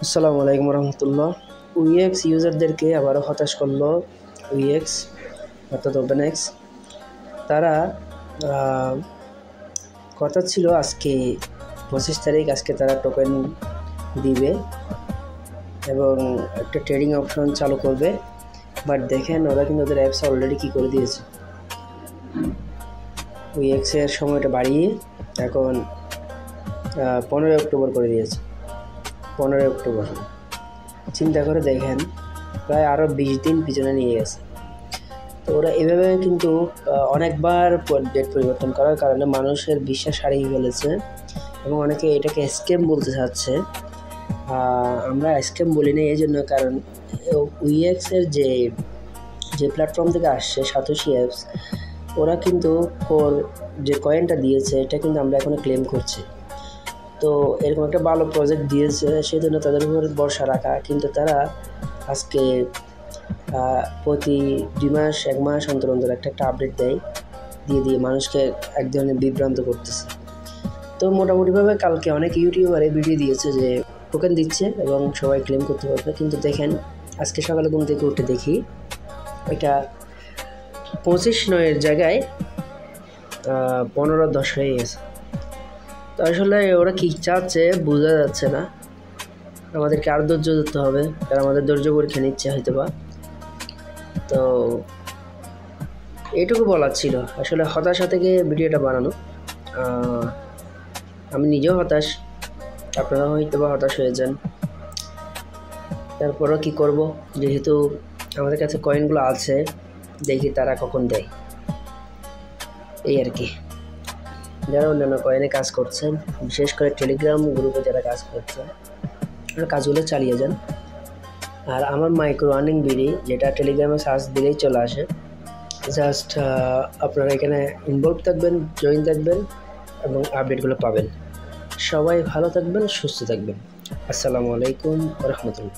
আসসালামু আলাইকুম রহমতুল্লাহ। উইএক্স ইউজারদেরকে আবারও হতাশ করলো উইএক্স অর্থাৎ ওপেনএক্স। তারা কথা ছিল আজকে 25 তারিখ, আজকে তারা টোকেন দিবে এবং একটা ট্রেডিং অপশন চালু করবে। বাট দেখেন ওরা কিন্তু ওদের অ্যাপস অলরেডি কী করে দিয়েছে। উইএক্সের সময়টা বাড়িয়ে এখন 15 অক্টোবর করে দিয়েছে। 15 অক্টোবর চিন্তা করে দেখেন, প্রায় আরও 20 দিন পিছনে নিয়ে গেছে। তো ওরা এভাবে কিন্তু অনেকবার ডেট পরিবর্তন করার কারণে মানুষের বিশ্বাস হারিয়ে ফেলেছে এবং অনেকে এটাকে স্ক্যাম বলতে চাচ্ছে। আমরা স্ক্যাম বলি না এই জন্য, কারণ উইএক্সের যে প্ল্যাটফর্ম থেকে আসছে সাতোশি অ্যাপস, ওরা কিন্তু ওর যে কয়েনটা দিয়েছে এটা কিন্তু আমরা এখনও ক্লেম করছি। তো এরকম একটা ভালো প্রজেক্ট দিয়েছে, সেই জন্য তাদের উপর ভরসা রাখা। কিন্তু তারা আজকে প্রতি 2 মাস 1 মাস অন্তর অন্তর একটা আপডেট দিয়ে মানুষকে এক ধরনের বিভ্রান্ত করতেছে। তো মোটামুটিভাবে কালকে অনেক ইউটিউবারে ভিডিও দিয়েছে যে টোকেন দিচ্ছে এবং সবাই ক্লেম করতে পারবে। কিন্তু দেখেন আজকে সকালে ঘুম থেকে উঠে দেখি এটা 25/9 জায়গায় 15/10 হয়ে গেছে। তো আসলে ওরা কী চাচ্ছে বোঝা যাচ্ছে না। আমাদেরকে আরও ধৈর্য ধরতে হবে, কারণ আমাদের ধৈর্য পরীক্ষা নিচ্ছে হয়তো বা। তো এইটুকু বলার ছিল, আসলে হতাশা থেকে ভিডিওটা বানানো। আমি নিজেও হতাশ, আপনারা হয়তো বা হতাশ হয়ে যান। তারপরও কী করব, যেহেতু আমাদের কাছে কয়েনগুলো আছে, দেখি তারা কখন দেয়, এই আর কি। যারা অন্যান্য কয়েনে কাজ করছেন, বিশেষ করে টেলিগ্রাম গ্রুপে যারা কাজ করছেন, কাজগুলো চালিয়ে যান। আর আমার মাইক্রো আর্নিং বিডি, যেটা টেলিগ্রামে সার্চ দিলেই চলে আসে, জাস্ট আপনারা এখানে ইনভলভ থাকবেন, জয়েন থাকবেন এবং আপডেটগুলো পাবেন। সবাই ভালো থাকবেন, সুস্থ থাকবেন। আসসালামু আলাইকুম রহমতুল্লাহ।